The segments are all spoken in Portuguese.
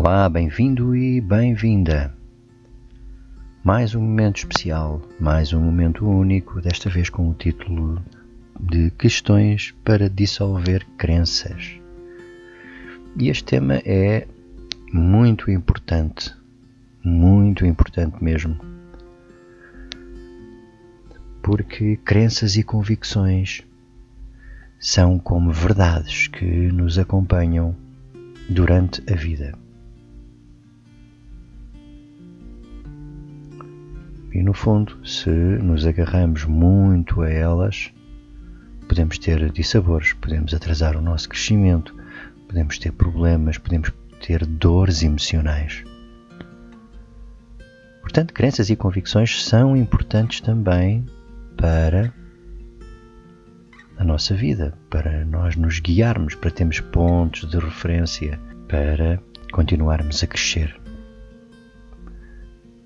Olá, bem-vindo e bem-vinda. Mais um momento especial, mais um momento único, desta vez com o título de Questões para dissolver crenças. E este tema é muito importante mesmo, porque crenças e convicções são como verdades que nos acompanham durante a vida. E no fundo, se nos agarramos muito a elas, podemos ter dissabores, podemos atrasar o nosso crescimento, podemos ter problemas, podemos ter dores emocionais. Portanto, crenças e convicções são importantes também para a nossa vida, para nós nos guiarmos, para termos pontos de referência, para continuarmos a crescer.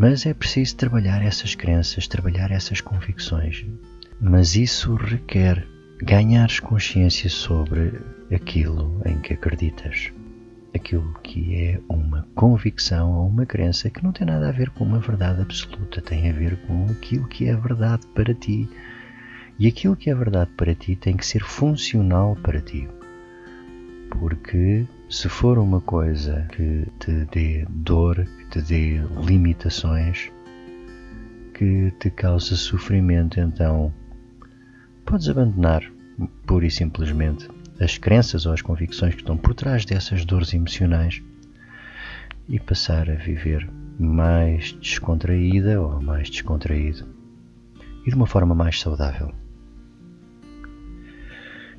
Mas é preciso trabalhar essas crenças, trabalhar essas convicções. Mas isso requer ganhares consciência sobre aquilo em que acreditas. Aquilo que é uma convicção ou uma crença que não tem nada a ver com uma verdade absoluta, tem a ver com aquilo que é verdade para ti. E aquilo que é verdade para ti tem que ser funcional para ti. Porque se for uma coisa que te dê dor, que te dê limitações, que te causa sofrimento, então podes abandonar pura e simplesmente as crenças ou as convicções que estão por trás dessas dores emocionais e passar a viver mais descontraída ou mais descontraído e de uma forma mais saudável.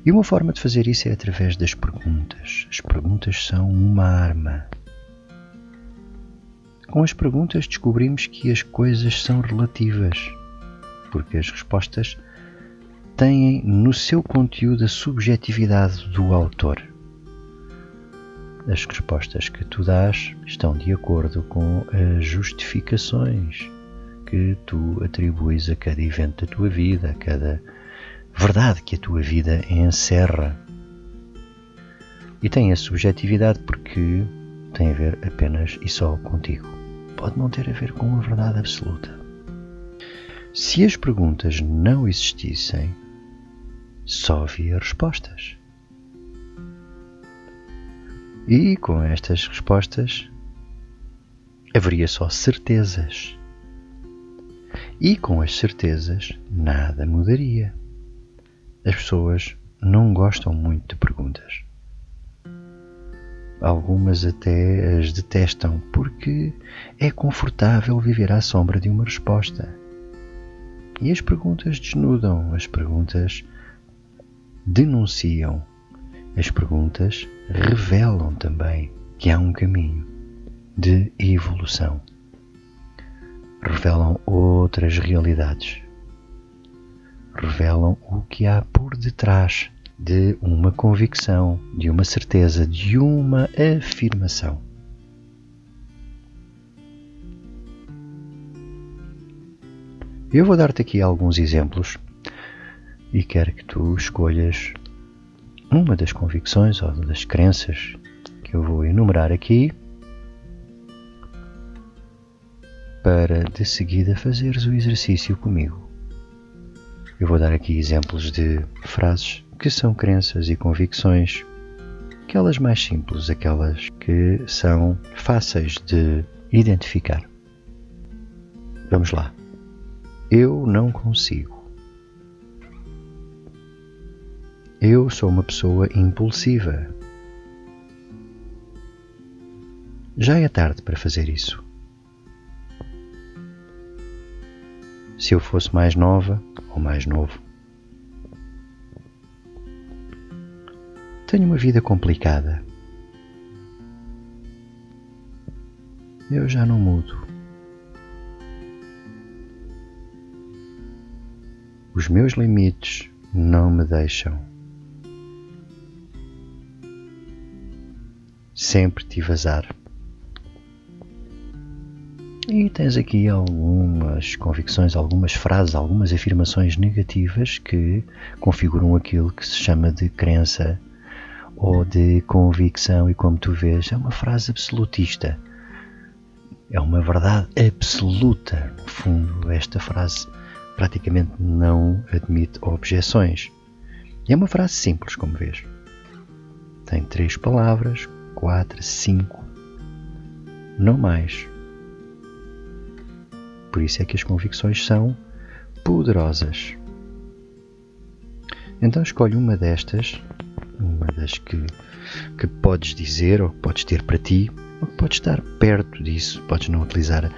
E uma forma de fazer isso é através das perguntas. As perguntas são uma arma. Com as perguntas descobrimos que as coisas são relativas, porque as respostas têm no seu conteúdo a subjetividade do autor. As respostas que tu dás estão de acordo com as justificações que tu atribuis a cada evento da tua vida, a cada verdade que a tua vida encerra. E tem a subjetividade porque tem a ver apenas e só contigo. Pode não ter a ver com a verdade absoluta. Se as perguntas não existissem, só havia respostas. E com estas respostas haveria só certezas. E com as certezas nada mudaria. As pessoas não gostam muito de perguntas. Algumas até as detestam porque é confortável viver à sombra de uma resposta. E as perguntas desnudam, as perguntas denunciam, as perguntas revelam também que há um caminho de evolução. Revelam outras realidades. Revelam o que há por detrás de uma convicção, de uma certeza, de uma afirmação. Eu vou dar-te aqui alguns exemplos e quero que tu escolhas uma das convicções ou das crenças que eu vou enumerar aqui para de seguida fazeres o exercício comigo. Eu vou dar aqui exemplos de frases que são crenças e convicções, aquelas mais simples, aquelas que são fáceis de identificar. Vamos lá. Eu não consigo. Eu sou uma pessoa impulsiva. Já é tarde para fazer isso. Se eu fosse mais nova ou mais novo. Tenho uma vida complicada. Eu já não mudo. Os meus limites não me deixam. Sempre tive azar. E tens aqui algumas convicções, algumas frases, algumas afirmações negativas que configuram aquilo que se chama de crença ou de convicção, e como tu vês, é uma frase absolutista. É uma verdade absoluta. No fundo, esta frase praticamente não admite objeções. E é uma frase simples, como vês. Tem 3 palavras, 4, 5, não mais. Por isso é que as convicções são poderosas. Então escolhe uma destas, uma das que podes dizer ou que podes ter para ti, ou que podes estar perto disso. Podes não utilizar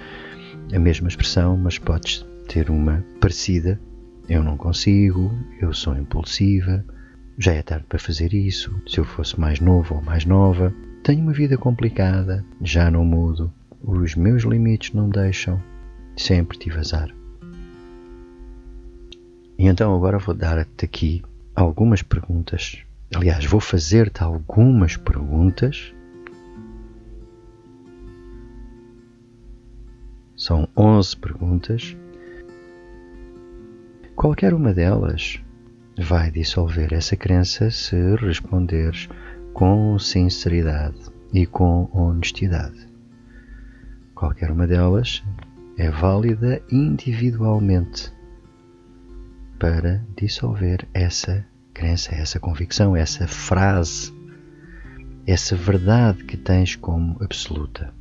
a mesma expressão, mas podes ter uma parecida. Eu não consigo, eu sou impulsiva, já é tarde para fazer isso, se eu fosse mais novo ou mais nova, tenho uma vida complicada, já não mudo, os meus limites não deixam, sempre tive azar. E então agora vou dar-te aqui algumas perguntas. Aliás, vou fazer-te algumas perguntas. São 11 perguntas. Qualquer uma delas vai dissolver essa crença se responderes com sinceridade e com honestidade. Qualquer uma delas é válida individualmente para dissolver essa crença, essa convicção, essa frase, essa verdade que tens como absoluta.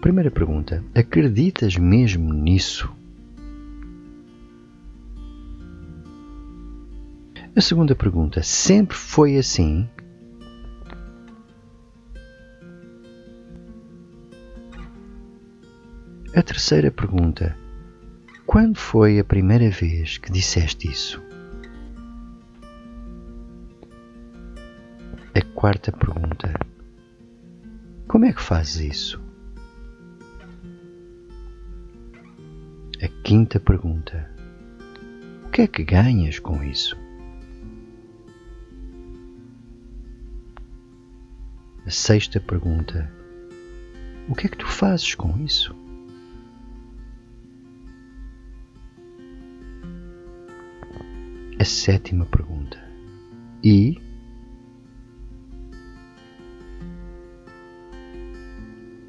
Primeira pergunta: acreditas mesmo nisso? A segunda pergunta: sempre foi assim? A terceira pergunta: quando foi a primeira vez que disseste isso? A quarta pergunta: como é que fazes isso? A quinta pergunta: o que é que ganhas com isso? A sexta pergunta: o que é que tu fazes com isso? A sétima pergunta: e?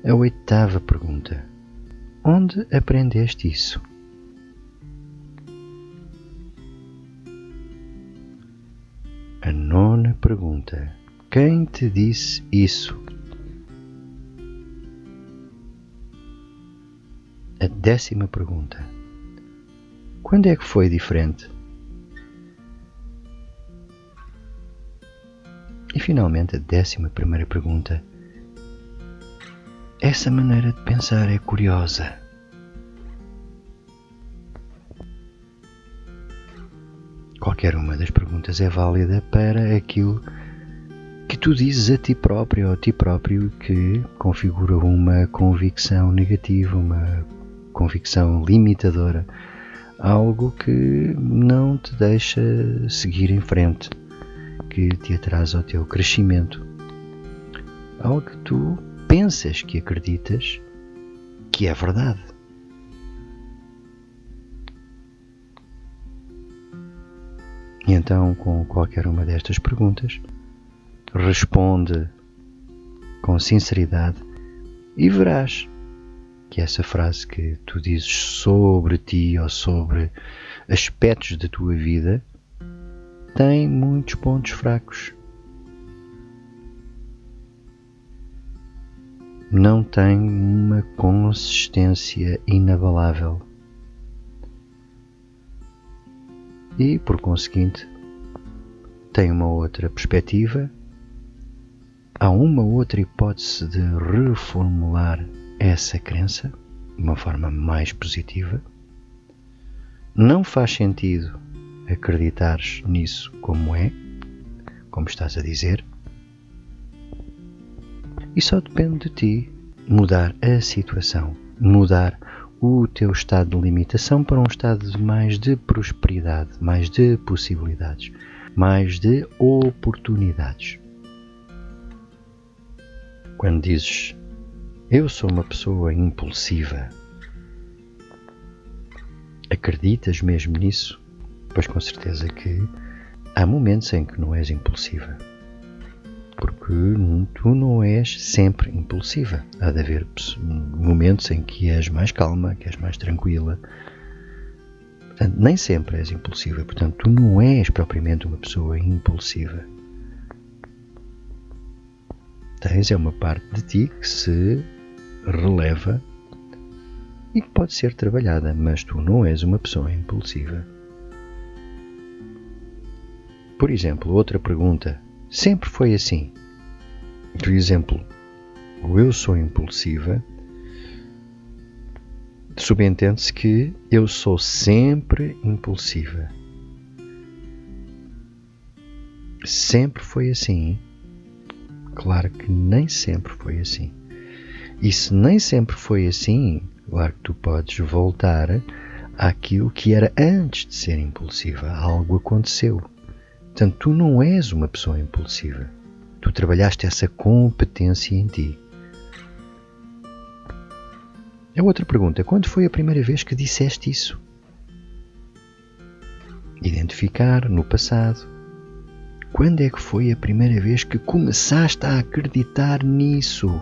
A oitava pergunta: onde aprendeste isso? A nona pergunta: quem te disse isso? A 10ª pergunta: quando é que foi diferente? E finalmente a 11ª pergunta: essa maneira de pensar é curiosa. Qualquer uma das perguntas é válida para aquilo que tu dizes a ti próprio ou a ti próprio que configura uma convicção negativa, uma convicção limitadora, algo que não te deixa seguir em frente, que te atrasa ao teu crescimento, algo que tu pensas que acreditas que é verdade. E então, com qualquer uma destas perguntas, responde com sinceridade e verás que essa frase que tu dizes sobre ti ou sobre aspectos da tua vida tem muitos pontos fracos. Não tem uma consistência inabalável. E, por conseguinte, tem uma outra perspectiva, há uma outra hipótese de reformular essa crença de uma forma mais positiva. Não faz sentido acreditares nisso como é, como estás a dizer, e só depende de ti mudar a situação, mudar o teu estado de limitação para um estado de mais de prosperidade, mais de possibilidades, mais de oportunidades. Quando dizes, eu sou uma pessoa impulsiva, acreditas mesmo nisso? Pois com certeza que há momentos em que não és impulsiva. Porque tu não és sempre impulsiva. Há de haver momentos em que és mais calma, que és mais tranquila. Portanto, nem sempre és impulsiva. Portanto, tu não és propriamente uma pessoa impulsiva. Tens uma parte de ti que se releva e que pode ser trabalhada, mas tu não és uma pessoa impulsiva. Por exemplo, outra pergunta. Sempre foi assim? Por exemplo, o eu sou impulsiva, subentende-se que eu sou sempre impulsiva. Sempre foi assim? Claro que nem sempre foi assim. E se nem sempre foi assim, claro que tu podes voltar àquilo que era antes de ser impulsiva. Algo aconteceu. Portanto, tu não és uma pessoa impulsiva. Tu trabalhaste essa competência em ti. A outra pergunta. Quando foi a primeira vez que disseste isso? Identificar no passado. Quando é que foi a primeira vez que começaste a acreditar nisso?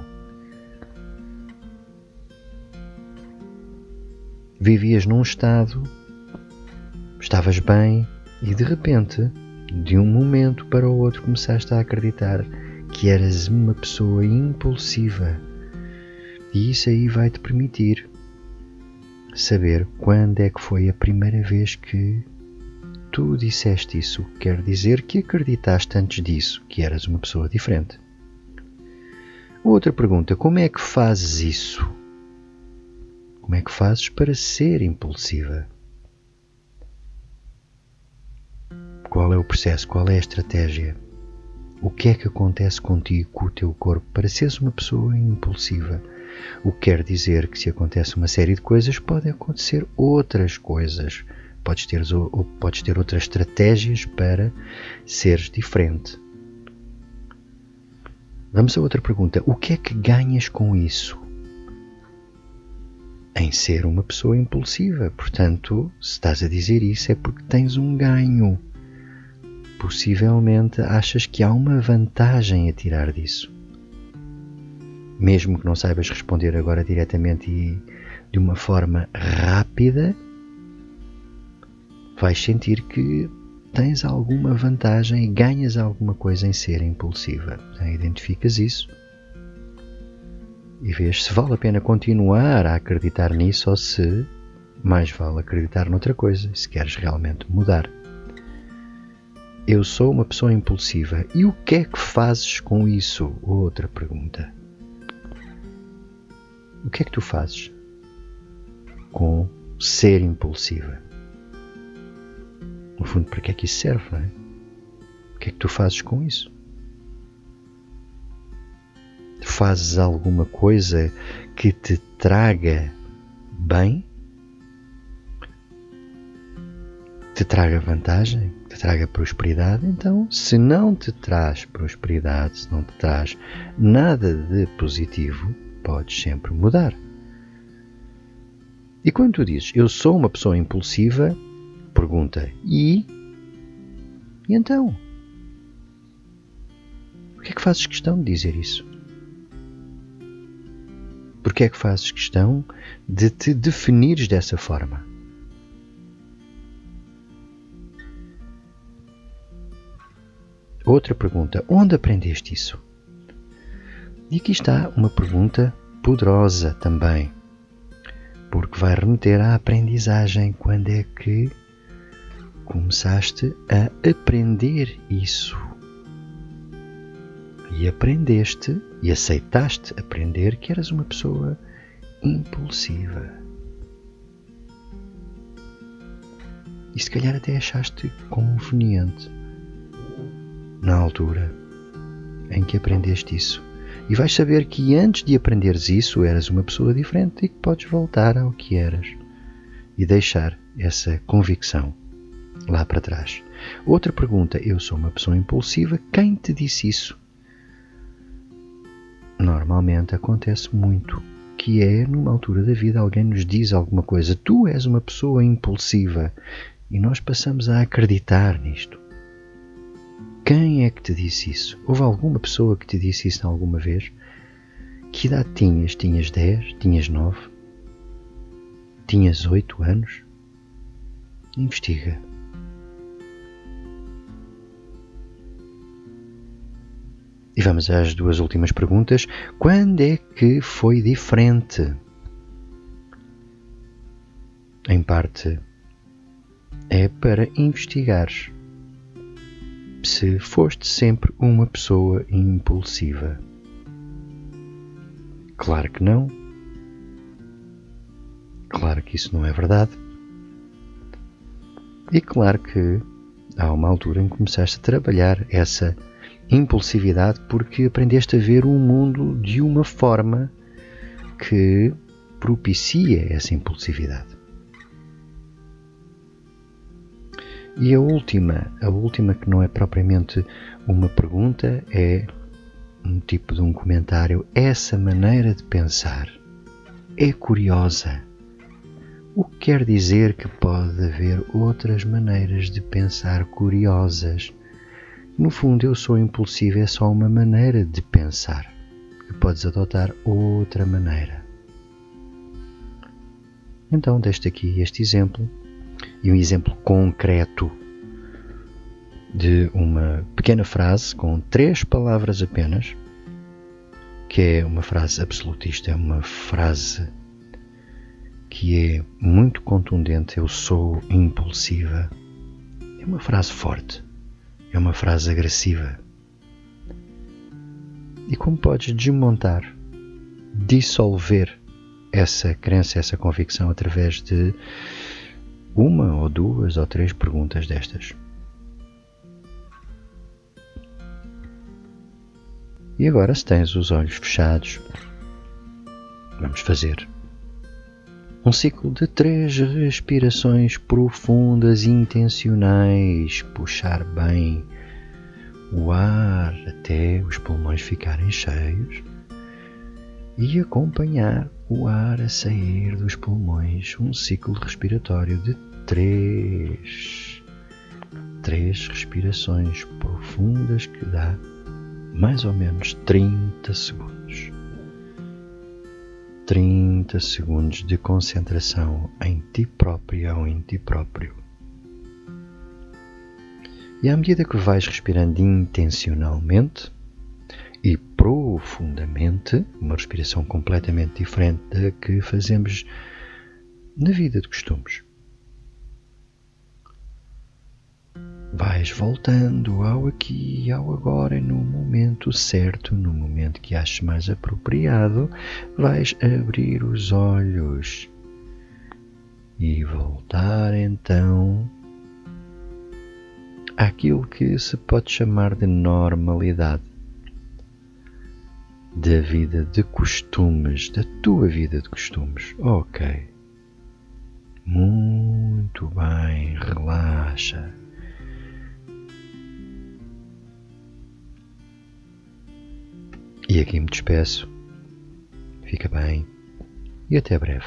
Vivias num estado, estavas bem e de repente, de um momento para o outro, começaste a acreditar que eras uma pessoa impulsiva. E isso aí vai-te permitir saber quando é que foi a primeira vez que tu disseste isso. Quer dizer que acreditaste antes disso que eras uma pessoa diferente. Outra pergunta. Como é que fazes isso? Como é que fazes para ser impulsiva? Qual é o processo? Qual é a estratégia? O que é que acontece contigo, com o teu corpo, para seres uma pessoa impulsiva? O que quer dizer que se acontece uma série de coisas, podem acontecer outras coisas. Podes ter outras estratégias para seres diferente. Vamos a outra pergunta. O que é que ganhas com isso? Em ser uma pessoa impulsiva. Portanto, se estás a dizer isso é porque tens um ganho. Possivelmente achas que há uma vantagem a tirar disso. Mesmo que não saibas responder agora diretamente e de uma forma rápida, vais sentir que tens alguma vantagem e ganhas alguma coisa em ser impulsiva. Então, identificas isso e vês se vale a pena continuar a acreditar nisso ou se mais vale acreditar noutra coisa, se queres realmente mudar. Eu sou uma pessoa impulsiva. E o que é que fazes com isso? Outra pergunta. O que é que tu fazes com ser impulsiva? No fundo, para que é que isso serve, não é? O que é que tu fazes com isso? Fazes alguma coisa que te traga bem? Te traga vantagem? Te traga prosperidade? Então, se não te traz prosperidade, se não te traz nada de positivo, podes sempre mudar. E quando tu dizes, eu sou uma pessoa impulsiva, pergunta, e então? Porquê é que fazes questão de dizer isso? Porquê é que fazes questão de te definires dessa forma? Outra pergunta, onde aprendeste isso? E aqui está uma pergunta poderosa também, porque vai remeter à aprendizagem. Quando é que começaste a aprender isso? E aprendeste e aceitaste aprender que eras uma pessoa impulsiva. E se calhar até achaste conveniente na altura em que aprendeste isso. E vais saber que antes de aprenderes isso eras uma pessoa diferente e que podes voltar ao que eras e deixar essa convicção lá para trás. Outra pergunta, eu sou uma pessoa impulsiva, quem te disse isso? Normalmente acontece muito, que é numa altura da vida alguém nos diz alguma coisa, tu és uma pessoa impulsiva, E nós passamos a acreditar nisto. Quem é que te disse isso? Houve alguma pessoa que te disse isso alguma vez? Que idade tinhas? Tinhas 10? Tinhas 9? Tinhas 8 anos? Investiga. E vamos às duas últimas perguntas. Quando é que foi diferente? Em parte, é para investigares se foste sempre uma pessoa impulsiva. Claro que não. Claro que isso não é verdade. E claro que há uma altura em que começaste a trabalhar essa impulsividade porque aprendeste a ver o mundo de uma forma que propicia essa impulsividade. E a última que não é propriamente uma pergunta, é um tipo de um comentário. Essa maneira de pensar é curiosa. O que quer dizer que pode haver outras maneiras de pensar curiosas. No fundo, eu sou impulsivo, é só uma maneira de pensar. E podes adotar outra maneira. Então, deste aqui este exemplo, e um exemplo concreto de uma pequena frase com 3 palavras apenas, que é uma frase absolutista, é uma frase que é muito contundente. Eu sou impulsiva. É uma frase forte. É uma frase agressiva. E como podes desmontar, dissolver essa crença, essa convicção através de uma ou 2 ou 3 perguntas destas. E agora, se tens os olhos fechados, vamos fazer um ciclo de 3 respirações profundas e intencionais. Puxar bem o ar até os pulmões ficarem cheios e acompanhar o ar a sair dos pulmões. Um ciclo respiratório de 3 respirações profundas que dá mais ou menos 30 segundos. 30 segundos de concentração em ti própria ou em ti próprio. E à medida que vais respirando intencionalmente e profundamente, uma respiração completamente diferente da que fazemos na vida de costumes, vais voltando ao aqui e ao agora, no momento certo, no momento que aches mais apropriado, vais abrir os olhos e voltar então àquilo que se pode chamar de normalidade da vida de costumes, da tua vida de costumes. Ok. Muito bem, relaxa. E aqui me despeço. Fica bem e até breve.